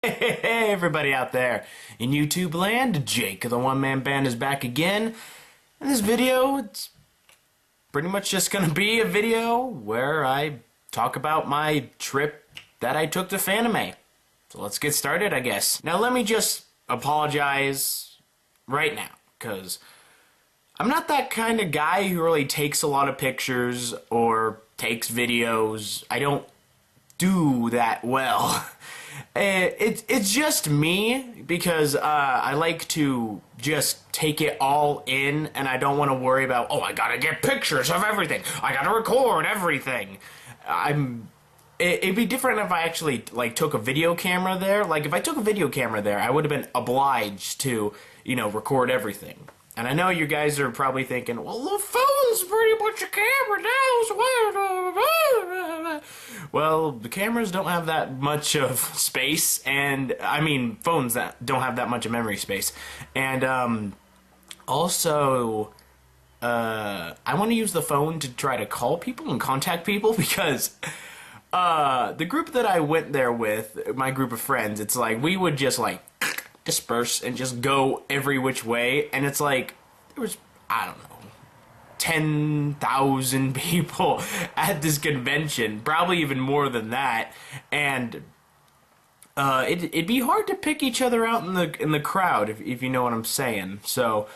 Hey, everybody out there in YouTube land, Jake of the One Man Band is back again. In this video, it's pretty much just gonna be a video where I talk about my trip that I took to Fanime. So let's get started, I guess. Now let me just apologize right now, because I'm not that kind of guy who really takes a lot of pictures or takes videos. I don't do that well. It's just me because I like to just take it all in, and I don't want to worry about, oh, I gotta get pictures of everything, I gotta record everything. It'd be different if I actually like took a video camera there. Like if I took a video camera there, I would have been obliged to, record everything. And I know you guys are probably thinking, well, the phone's pretty much a camera now, so well, the cameras don't have that much of space, and, I mean, phones that don't have that much of memory space. And, also, I want to use the phone to try to call people and contact people, because, the group that I went there with, my group of friends, it's like, we would just, like, disperse and just go every which way, and it's like there was, I don't know, 10,000 people at this convention, probably even more than that, and it'd be hard to pick each other out in the crowd, if you know what I'm saying. So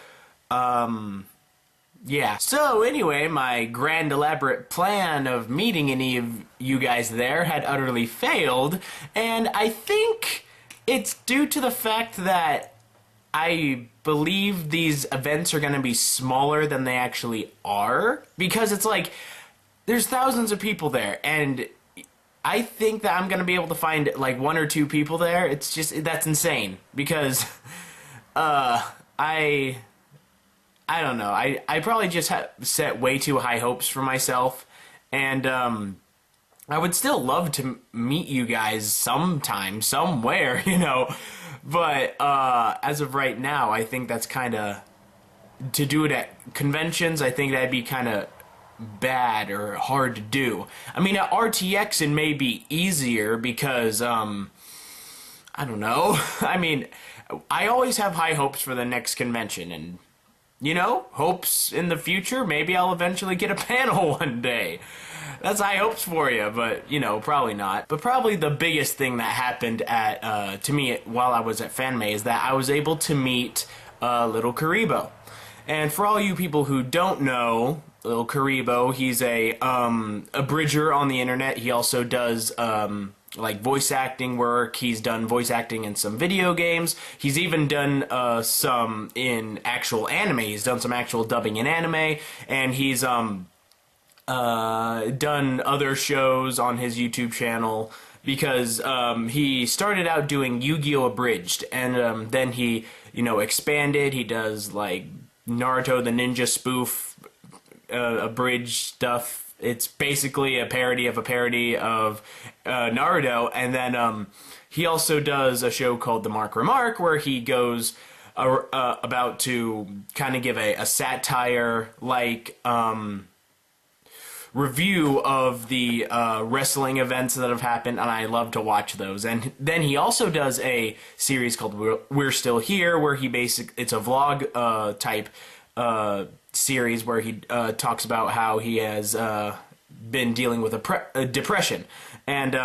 yeah. So anyway, my grand elaborate plan of meeting any of you guys there had utterly failed, and I think it's due to the fact that I believe these events are going to be smaller than they actually are. Because it's like, there's thousands of people there, and I think that I'm going to be able to find like one or two people there. It's just, that's insane. Because, I don't know. I probably just set way too high hopes for myself. And, I would still love to meet you guys sometime, somewhere, but as of right now, I think that's kind of, to do it at conventions, I think that'd be kind of bad or hard to do. I mean, at RTX it may be easier because, I don't know, I mean, I always have high hopes for the next convention, and hopes in the future, maybe I'll eventually get a panel one day. That's high hopes for you, but, probably not. But probably the biggest thing that happened to me while I was at Fanime is that I was able to meet Little Karibo. And for all you people who don't know Little Karibo, he's a bridger on the internet. He also does like voice acting work. He's done voice acting in some video games. He's even done some in actual anime. He's done some actual dubbing in anime, and he's done other shows on his YouTube channel because he started out doing Yu-Gi-Oh! Abridged, and then he, expanded. He does like Naruto the Ninja spoof abridged stuff. It's basically a parody of Naruto, and then he also does a show called The Mark Remark, where he goes about to kind of give a satire-like review of the wrestling events that have happened, and I love to watch those. And then he also does a series called We're Still Here, where it's a vlog type series where he talks about how he has been dealing with depression. And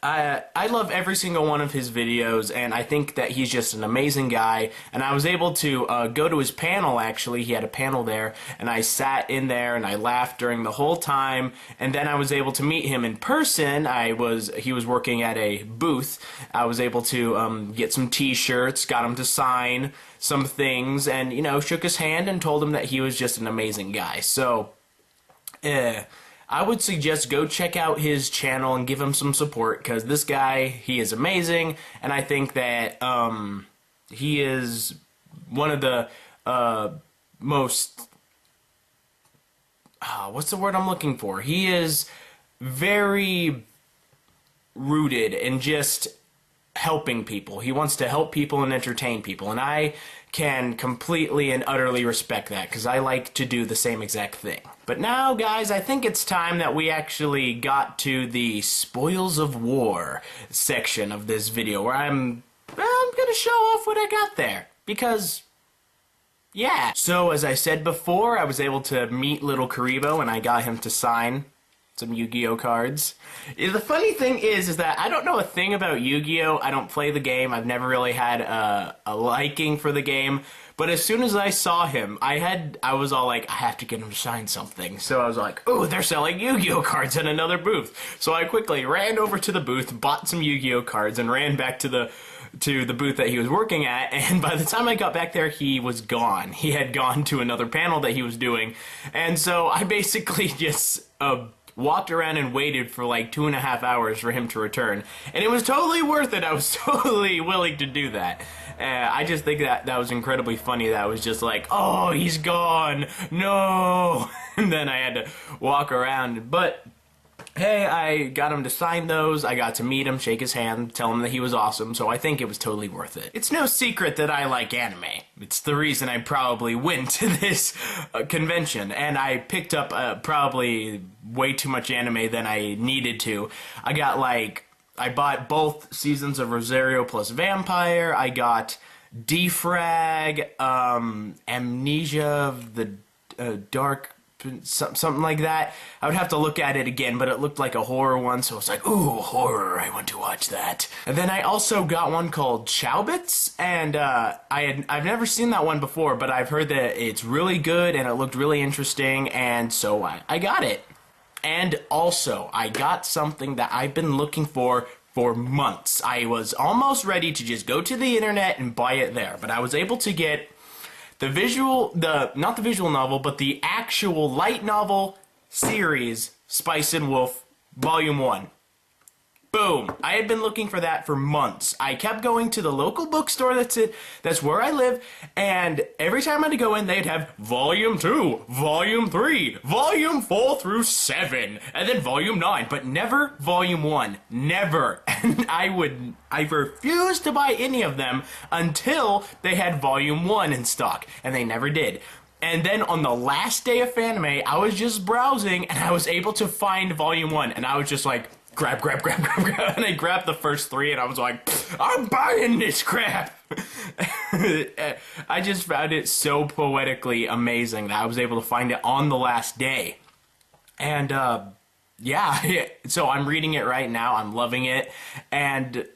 I love every single one of his videos, and I think that he's just an amazing guy. And I was able to go to his panel, actually. He had a panel there, and I sat in there and I laughed during the whole time. And then I was able to meet him in person. He was working at a booth. I was able to get some t-shirts, got him to sign some things, and, shook his hand and told him that he was just an amazing guy. So, I would suggest go check out his channel and give him some support, because this guy, he is amazing, and I think that he is one of the most, what's the word I'm looking for? He is very rooted in just helping people. He wants to help people and entertain people, and I can completely and utterly respect that, because I like to do the same exact thing. But now, guys, I think it's time that we actually got to the Spoils of War section of this video, where I'm gonna show off what I got there, because yeah. So, as I said before, I was able to meet little Karibo, and I got him to sign some Yu-Gi-Oh cards. The funny thing is that I don't know a thing about Yu-Gi-Oh! I don't play the game. I've never really had a liking for the game. But as soon as I saw him, I was all like, I have to get him to sign something. So I was like, oh, they're selling Yu-Gi-Oh cards at another booth. So I quickly ran over to the booth, bought some Yu-Gi-Oh cards, and ran back to the booth that he was working at, and by the time I got back there, he was gone. He had gone to another panel that he was doing, and so I basically just walked around and waited for like 2.5 hours for him to return, and it was totally worth it. I was totally willing to do that. I just think that was incredibly funny. That was just like, oh, he's gone, no, and then I had to walk around, but hey, I got him to sign those, I got to meet him, shake his hand, tell him that he was awesome, so I think it was totally worth it. It's no secret that I like anime. It's the reason I probably went to this convention, and I picked up probably way too much anime than I needed to. I bought both seasons of Rosario plus Vampire, I got Defrag, Amnesia of the Dark... something like that. I would have to look at it again, but it looked like a horror one, so I was like, ooh, horror, I want to watch that. And then I also got one called Chowbits, and I've never seen that one before, but I've heard that it's really good, and it looked really interesting, and so I got it. And also, I got something that I've been looking for months. I was almost ready to just go to the internet and buy it there, but I was able to get not the visual novel, but the actual light novel series, Spice and Wolf, Volume 1. Boom. I had been looking for that for months. I kept going to the local bookstore that's where I live, and every time I had to go in, they'd have Volume 2, Volume 3, Volume 4 through 7, and then Volume 9, but never Volume 1. Never. And I refused to buy any of them until they had Volume 1 in stock, and they never did. And then on the last day of Fanime, I was just browsing, and I was able to find Volume 1, and I was just like, grab, and I grabbed the first 3, and I was like, I'm buying this crap! I just found it so poetically amazing that I was able to find it on the last day. And, yeah, so I'm reading it right now, I'm loving it, and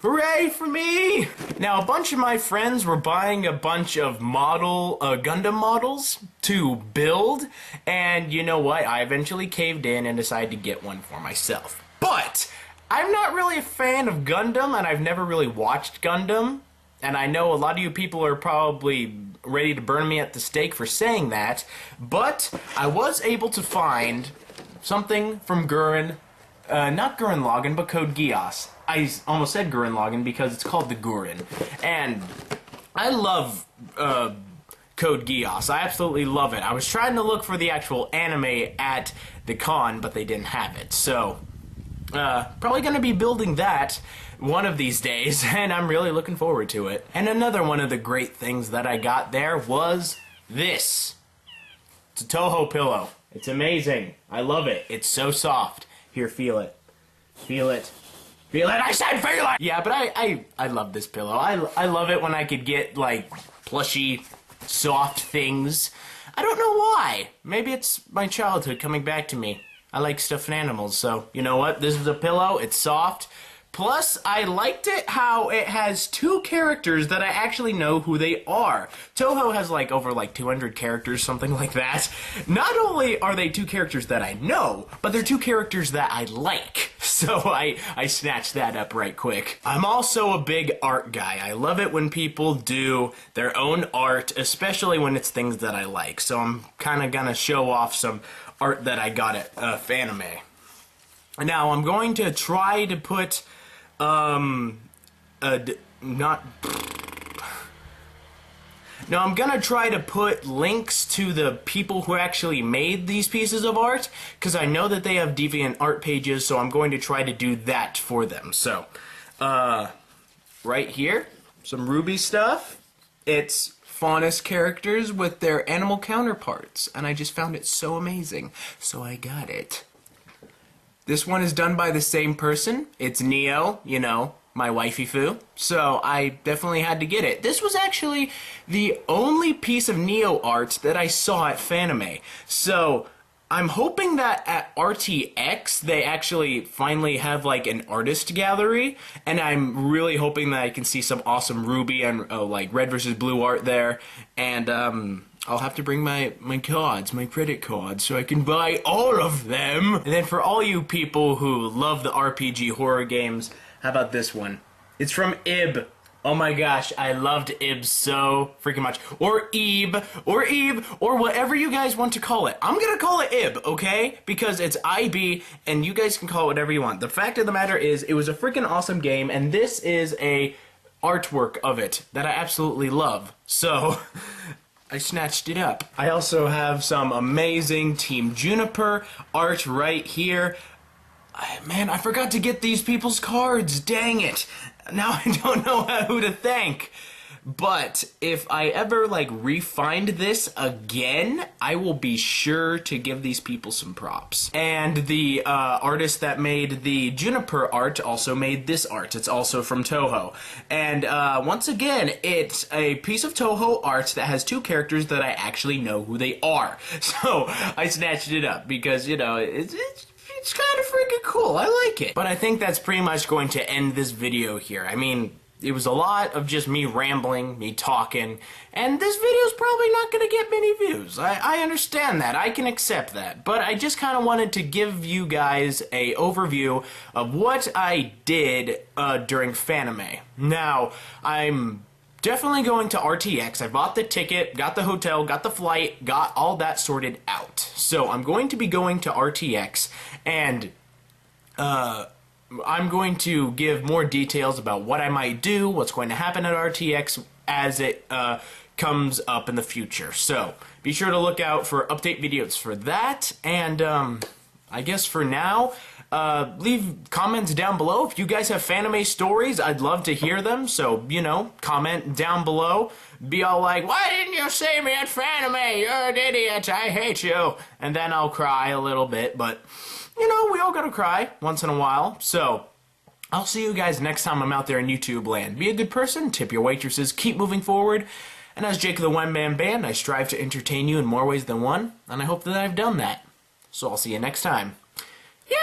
hooray for me! Now, a bunch of my friends were buying a bunch of Gundam models to build, and you know what, I eventually caved in and decided to get one for myself. But I'm not really a fan of Gundam, and I've never really watched Gundam, and I know a lot of you people are probably ready to burn me at the stake for saying that, but I was able to find something from Gurren, not Gurren Lagann, but Code Geass. I almost said Gurren Lagann because it's called the Gurren, and I love Code Geass. I absolutely love it. I was trying to look for the actual anime at the con, but they didn't have it, so probably going to be building that one of these days, and I'm really looking forward to it. And another one of the great things that I got there was this. It's a Toho pillow. It's amazing. I love it. It's so soft. Here, feel it. Feel it. Feel it. I said feel it! Yeah, but I love this pillow. I love it when I could get, like, plushy, soft things. I don't know why. Maybe it's my childhood coming back to me. I like stuffed animals, so you know what? This is a pillow. It's soft. Plus, I liked it how it has 2 characters that I actually know who they are. Toho has over 200 characters, something like that. Not only are they 2 characters that I know, but they're 2 characters that I like. So I snatched that up right quick. I'm also a big art guy. I love it when people do their own art, especially when it's things that I like. So I'm kind of gonna show off some art that I got at Fanime. Now, I'm going to try to put I'm gonna try to put links to the people who actually made these pieces of art, because I know that they have deviant art pages, so I'm going to try to do that for them. So, right here, some Ruby stuff. It's Faunus characters with their animal counterparts, and I just found it so amazing, so I got it. This one is done by the same person. It's Neo, you know, my wifey-foo, so I definitely had to get it. This was actually the only piece of Neo art that I saw at Fanime, so I'm hoping that at RTX they actually finally have like an artist gallery, and I'm really hoping that I can see some awesome Ruby and like red versus blue art there, and I'll have to bring my cards, my credit cards, so I can buy all of them. And then for all you people who love the RPG horror games, how about this one? It's from Ib. Oh my gosh, I loved Ib so freaking much. Or Ebe, or whatever you guys want to call it. I'm gonna call it Ib, okay? Because it's IB, and you guys can call it whatever you want. The fact of the matter is, it was a freaking awesome game, and this is a artwork of it that I absolutely love. So, I snatched it up. I also have some amazing Team Juniper art right here. Man, I forgot to get these people's cards. Dang it. Now I don't know who to thank. But if I ever, like, re-find this again, I will be sure to give these people some props. And the artist that made the Juniper art also made this art. It's also from Toho. And once again, it's a piece of Toho art that has two characters that I actually know who they are. So I snatched it up because, you know, it's kind of freaking cool. I like it. But I think that's pretty much going to end this video here. I mean, it was a lot of just me rambling, me talking, and this video's probably not going to get many views. I understand that. I can accept that. But I just kind of wanted to give you guys a overview of what I did during Fanime. Now, I'm definitely going to RTX. I bought the ticket, got the hotel, got the flight, got all that sorted out. So I'm going to be going to RTX, and I'm going to give more details about what I might do, what's going to happen at RTX as it comes up in the future. So be sure to look out for update videos for that, and I guess for now, leave comments down below. If you guys have Fanime stories, I'd love to hear them. So, you know, comment down below. Be all like, why didn't you see me at Fanime? You're an idiot. I hate you. And then I'll cry a little bit. But, you know, we all gotta cry once in a while. So, I'll see you guys next time I'm out there in YouTube land. Be a good person. Tip your waitresses. Keep moving forward. And as Jake of the OneManBand, I strive to entertain you in more ways than one. And I hope that I've done that. So I'll see you next time. Yeah,